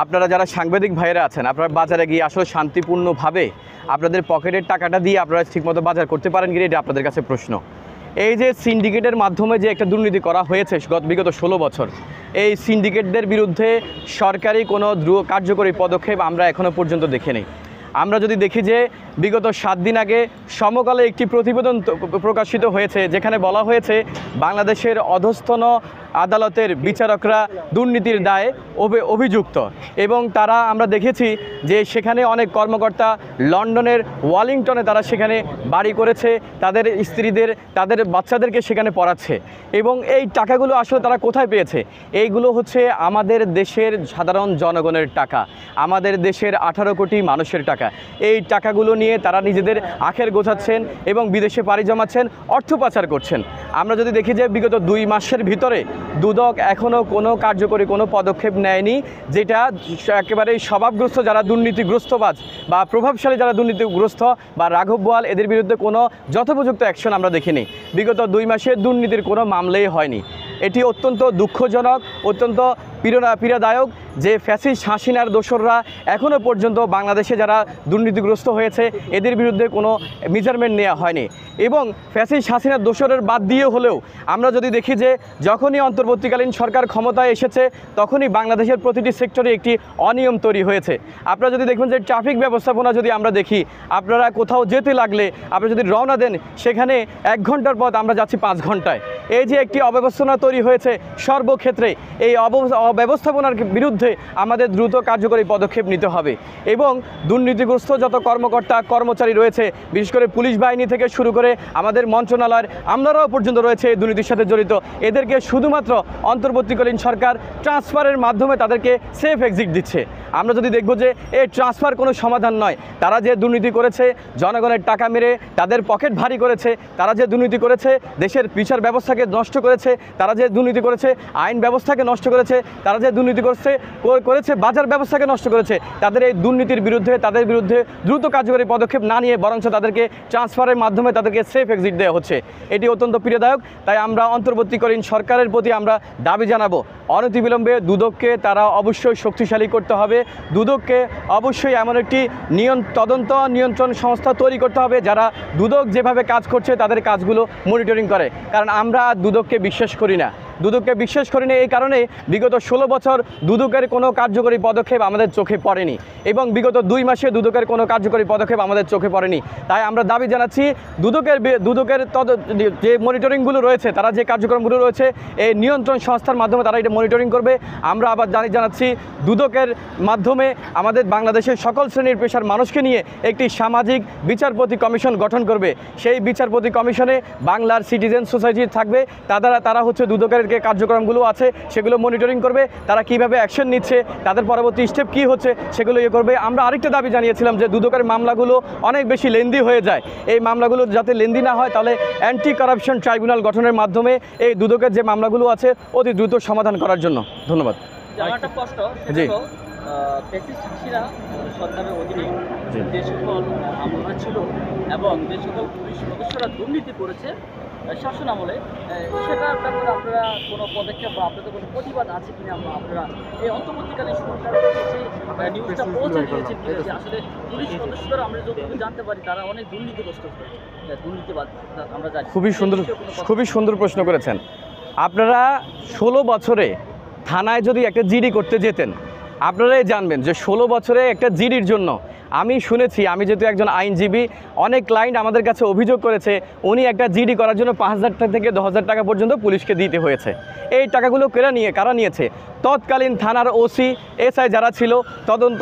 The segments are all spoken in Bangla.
আপনারা যারা সাংবাদিক ভাইয়েরা আছেন, আপনারা বাজারে গিয়ে আসলে শান্তিপূর্ণভাবে আপনাদের পকেটের টাকাটা দিয়ে আপনারা ঠিকমতো বাজার করতে পারেন কিনা, এটা আপনাদের কাছে প্রশ্ন। এই যে সিন্ডিকেটের মাধ্যমে যে একটা দুর্নীতি করা হয়েছে বিগত 16 বছর, এই সিন্ডিকেটদের বিরুদ্ধে সরকারি কোনো কার্যকরী পদক্ষেপ আমরা এখনও পর্যন্ত দেখিনি। আমরা যদি দেখি যে বিগত 7 দিন আগে সমকালে একটি প্রতিবেদন প্রকাশিত হয়েছে, যেখানে বলা হয়েছে বাংলাদেশের অধস্তন আদালতের বিচারকরা দুর্নীতির দায়ে অভিযুক্ত, এবং তারা আমরা দেখেছি যে সেখানে অনেক কর্মকর্তা লন্ডনের ওয়ালিংটনে তারা সেখানে বাড়ি করেছে, তাদের স্ত্রীদের তাদের বাচ্চাদেরকে সেখানে পড়াচ্ছে। এবং এই টাকাগুলো আসলে তারা কোথায় পেয়েছে? এইগুলো হচ্ছে আমাদের দেশের সাধারণ জনগণের টাকা, আমাদের দেশের 18 কোটি মানুষের টাকা। এই টাকাগুলো নিয়ে তারা নিজেদের আখের গোছাচ্ছেন এবং বিদেশে পাড়ি জমাচ্ছেন, অর্থ পাচার করছেন। আমরা যদি দেখি যে বিগত 2 মাসের ভিতরে দুদক এখনও কোনো কার্যকরী কোনো পদক্ষেপ নেয়নি, যেটা একেবারেই স্বভাবগ্রস্ত যারা দুর্নীতিগ্রস্তবাজ বা প্রভাবশালী যারা দুর্নীতিগ্রস্ত বা রাঘব বোয়াল, এদের বিরুদ্ধে কোনো যথোপযুক্ত অ্যাকশন আমরা দেখিনি। বিগত 2 মাসে দুর্নীতির কোনো মামলাই হয়নি। এটি অত্যন্ত দুঃখজনক, অত্যন্ত পীড়াদায়ক যে ফ্যাসিস্ট হাসিনার দোসররা এখনও পর্যন্ত বাংলাদেশে যারা দুর্নীতিগ্রস্ত হয়েছে এদের বিরুদ্ধে কোনো মেজারমেন্ট নেওয়া হয়নি। এবং ফ্যাসিস্ট হাসিনার দোসরের বাদ দিয়ে হলেও আমরা যদি দেখি যে যখনই অন্তর্বর্তীকালীন সরকার ক্ষমতায় এসেছে তখনই বাংলাদেশের প্রতিটি সেক্টরে একটি অনিয়ম তৈরি হয়েছে। আপনারা যদি দেখবেন যে ট্রাফিক ব্যবস্থাপনা যদি আমরা দেখি, আপনারা কোথাও যেতে লাগলে আপনারা যদি রওনা দেন সেখানে 1 ঘন্টার পথ আমরা যাচ্ছি 5 ঘন্টায়। এই যে একটি অব্যবস্থাপনা তৈরি হয়েছে সর্বক্ষেত্রে, এই অব্যবস্থাপনার বিরুদ্ধে আমাদের দ্রুত কার্যকরী পদক্ষেপ নিতে হবে। এবং দুর্নীতিগ্রস্ত যত কর্মকর্তা কর্মচারী রয়েছে, বিশেষ করে পুলিশ বাহিনী থেকে শুরু করে আমাদের মন্ত্রণালয়ের আমলারাও পর্যন্ত রয়েছে এই দুর্নীতির সাথে জড়িত, এদেরকে শুধুমাত্র অন্তর্বর্তীকালীন সরকার ট্রান্সফারের মাধ্যমে তাদেরকে সেফ এক্সিট দিচ্ছে। আমরা যদি দেখব যে এই ট্রান্সফার কোনো সমাধান নয়, তারা যে দুর্নীতি করেছে, জনগণের টাকা মেরে তাদের পকেট ভারী করেছে, তারা যে দুর্নীতি করেছে দেশের বিচার ব্যবস্থাকে নষ্ট করেছে, তারা যে দুর্নীতি করেছে আইন ব্যবস্থাকে নষ্ট করেছে, তারা যে দুর্নীতি করেছে বাজার ব্যবস্থাকে নষ্ট করেছে, তাদের এই দুর্নীতির বিরুদ্ধে তাদের বিরুদ্ধে দ্রুত কার্যকরী পদক্ষেপ না নিয়ে বরঞ্চ তাদেরকে ট্রান্সফারের মাধ্যমে তাদেরকে সেফ এক্সিট দেওয়া হচ্ছে। এটি অত্যন্ত পীড়াদায়ক। তাই আমরা অন্তর্বর্তীকালীন সরকারের প্রতি আমরা দাবি জানাবো, অনতিবিলম্বে দুদককে তারা অবশ্যই শক্তিশালী করতে হবে। দুদককে অবশ্যই এমন একটি নিয়ন্ত্রণ সংস্থা তৈরি করতে হবে যারা দুদক যেভাবে কাজ করছে তাদের কাজগুলো মনিটরিং করে। কারণ আমরা দুদককে বিশ্বাস করি না। দুদককে বিশ্বাস করি না এই কারণে বিগত 16 বছর দুদকের কোনো কার্যকরী পদক্ষেপ আমাদের চোখে পড়েনি, এবং বিগত 2 মাসে দুদকের কোনো কার্যকরী পদক্ষেপ আমাদের চোখে পড়েনি। তাই আমরা দাবি জানাচ্ছি দুদকের যে মনিটরিংগুলো রয়েছে, তারা যে কার্যক্রমগুলো রয়েছে এই নিয়ন্ত্রণ সংস্থার মাধ্যমে তারা এটা মনিটরিং করবে। আমরা আবার জানাচ্ছি দুদকের মাধ্যমে আমাদের বাংলাদেশের সকল শ্রেণীর পেশার মানুষকে নিয়ে একটি সামাজিক বিচারপতি কমিশন গঠন করবে। সেই বিচারপতি কমিশনে বাংলার সিটিজেন সোসাইটি থাকবে, তারা হচ্ছে দুদকের যে কার্যক্রমগুলো আছে সেগুলো মনিটরিং করবে, তারা কিভাবে অ্যাকশন নিচ্ছে, তাদের পরবর্তী স্টেপ কি হচ্ছে সেগুলো করবে। আমরা আরেকটা দাবি জানিয়েছিলাম যে দুদকের মামলাগুলো অনেক বেশি লেন্দি হয়ে যায়, এই মামলাগুলো যাতে লেন্দি না হয় তাহলে অ্যান্টি কারাপশন ট্রাইব্যুনাল গঠনের মাধ্যমে এই দুদকের যে মামলাগুলো আছে অতি দ্রুত সমাধান করার জন্য। ধন্যবাদ। জি, সরকারের অধীনে যে সকল আমলা ছিল এবং যে সকল পুলিশ সদস্যরা দুর্নীতি করেছে শাসন আমলে, সেটার ব্যাপারে আপনারা কোনো পদক্ষেপ বা আপনাদের কোনো প্রতিবাদ আছে কিনা? আপনারা এই অন্তর্বর্তীকালীন সরকারের কাছে নিউজটা পৌঁছে দিয়েছেন কিনা যে আসলে পুলিশ সদস্যরা আমরা যতটুকু জানতে পারি তারা অনেক দুর্নীতিগ্রস্ত, দুর্নীতিবাদ আমরা জানি। খুবই সুন্দর প্রশ্ন করেছেন। আপনারা 16 বছরে থানায় যদি একটা জিডি করতে যেতেন আপনারাই জানবেন যে 16 বছরে একটা জিডির জন্য আমি শুনেছি, আমি যেহেতু একজন আইনজীবী, অনেক ক্লায়েন্ট আমাদের কাছে অভিযোগ করেছে উনি একটা জিডি করার জন্য 5,000 থেকে 10,000 টাকা পর্যন্ত পুলিশকে দিতে হয়েছে। এই টাকাগুলো কারা নিয়েছে? তৎকালীন থানার ওসি এসআই যারা ছিল, তদন্ত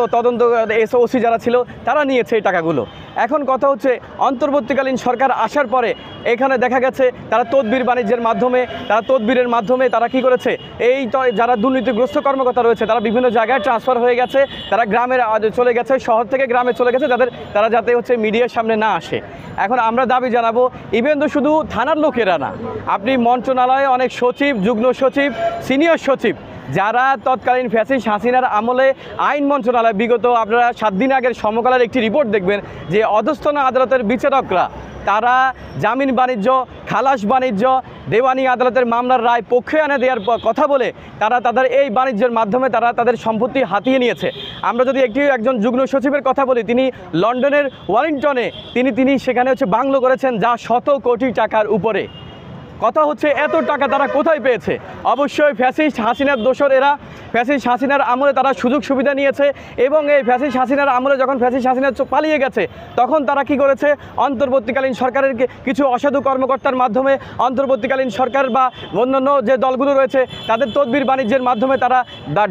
ওসি যারা ছিল তারা নিয়েছে এই টাকাগুলো। এখন কথা হচ্ছে অন্তর্বর্তীকালীন সরকার আসার পরে এখানে দেখা গেছে তারা তদবির বাণিজ্যের মাধ্যমে তদবিরের মাধ্যমে তারা কি করেছে, এই যারা দুর্নীতিগ্রস্ত কর্মকর্তা রয়েছে তারা বিভিন্ন জায়গায় ট্রান্সফার হয়ে গেছে, তারা গ্রামে চলে গেছে, শহর থেকে গ্রামে চলে গেছে, তারা যাতে হচ্ছে মিডিয়ার সামনে না আসে। এখন আমরা দাবি জানাবো ইভেন তো শুধু থানার লোকেরা না, আপনি মন্ত্রণালয়ে অনেক সচিব, যুগ্ম সচিব, সিনিয়র সচিব যারা তৎকালীন ফ্যাসিস্ট হাসিনার আমলে আইন মন্ত্রণালয়, বিগত আপনারা 7 দিন আগের সমকালের একটি রিপোর্ট দেখবেন যে অধস্তন আদালতের বিচারকরা তারা জামিন বাণিজ্য, খালাস বাণিজ্য, দেওয়ানি আদালতের মামলার রায় পক্ষে এনে দেওয়ার কথা বলে তারা তাদের এই বাণিজ্যের মাধ্যমে তারা তাদের সম্পত্তি হাতিয়ে নিয়েছে। আমরা যদি একজন যুগ্ম সচিবের কথা বলি, তিনি লন্ডনের ওয়ালিংটনে তিনি সেখানে বাংলো করেছেন যা 100 কোটি টাকার উপরে। কথা হচ্ছে এত টাকা তারা কোথায় পেয়েছে? অবশ্যই ফ্যাসিস্ট হাসিনার দোসর এরা। ফ্যাসিস্ট হাসিনার আমলে তারা সুযোগ সুবিধা নিয়েছে এবং এই ফ্যাসিস্ট হাসিনার আমলে যখন ফ্যাসিস্ট হাসিনা পালিয়ে গেছে তখন তারা কি করেছে, অন্তর্বর্তীকালীন সরকারের কিছু অসাধু কর্মকর্তার মাধ্যমে অন্তর্বর্তীকালীন সরকার বা অন্যান্য যে দলগুলো রয়েছে তাদের তদবির বাণিজ্যের মাধ্যমে তারা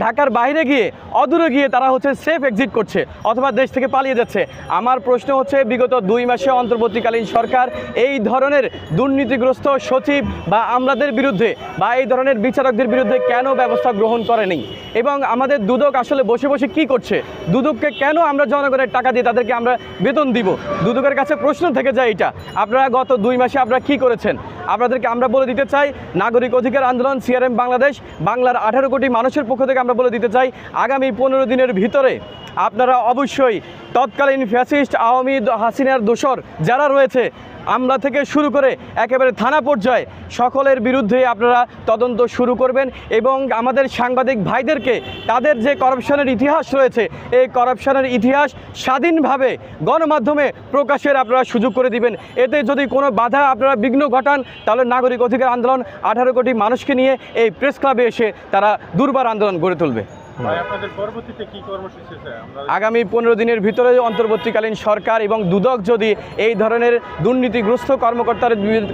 ঢাকার বাইরে গিয়ে অদূরে গিয়ে তারা সেফ এক্সিট করছে অথবা দেশ থেকে পালিয়ে যাচ্ছে। আমার প্রশ্ন হচ্ছে, বিগত 2 মাসে অন্তর্বর্তীকালীন সরকার এই ধরনের দুর্নীতিগ্রস্ত সচিব বা আমলাদের বিরুদ্ধে বা এই ধরনের বিচারকদের বিরুদ্ধে কেন ব্যবস্থা গ্রহণ করেনি? এবং আমাদের দুদক আসলে বসে বসে কি করছে? দুদককে কেন আমরা জনগণের টাকা দিয়ে তাদেরকে আমরা বেতন দিব? দুদকের কাছে প্রশ্ন থেকে যায় এটা। আপনারা গত 2 মাসে আপনারা কি করেছেন? আপনাদেরকে আমরা বলে দিতে চাই, নাগরিক অধিকার আন্দোলন সিআরএম বাংলাদেশ বাংলার 18 কোটি মানুষের পক্ষ থেকে আমরা বলে দিতে চাই, আগামী 15 দিনের ভিতরে আপনারা অবশ্যই তৎকালীন ফ্যাসিস্ট আওয়ামী হাসিনার দোসর যারা রয়েছে, আমলা থেকে শুরু করে একেবারে থানা পর্যায়ে সকলের বিরুদ্ধে আপনারা তদন্ত শুরু করবেন এবং আমাদের সাংবাদিক ভাইদেরকে তাদের যে করাপশনের ইতিহাস রয়েছে এই করাপশনের ইতিহাস স্বাধীনভাবে গণমাধ্যমে প্রকাশের আপনারা সুযোগ করে দিবেন। এতে যদি কোনো বাধা আপনারা বিঘ্ন ঘটান তাহলে নাগরিক অধিকার আন্দোলন 18 কোটি মানুষকে নিয়ে এই প্রেস ক্লাবে এসে তারা দুর্বার আন্দোলন গড়ে তুলবে। আগামী 15 দিনের ভিতরে অন্তর্বর্তীকালীন সরকার এবং দুদক যদি এই ধরনের দুর্নীতিগ্রস্ত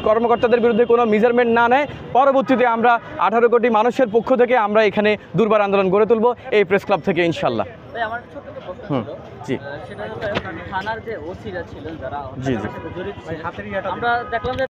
কর্মকর্তাদের বিরুদ্ধে কোনো মেজারমেন্ট না নেয়, পরবর্তীতে আমরা 18 কোটি মানুষের পক্ষ থেকে আমরা এখানে দুর্বার আন্দোলন গড়ে তুলব এই প্রেস ক্লাব থেকে ইনশাল্লাহ। তাই আমার ছোট্ট একটা প্রশ্ন ছিল, জি, সেটা হলো থানার যে ওসিরা ছিলেন যারা জি, জড়িত ছিলেন, আমরা দেখলাম যে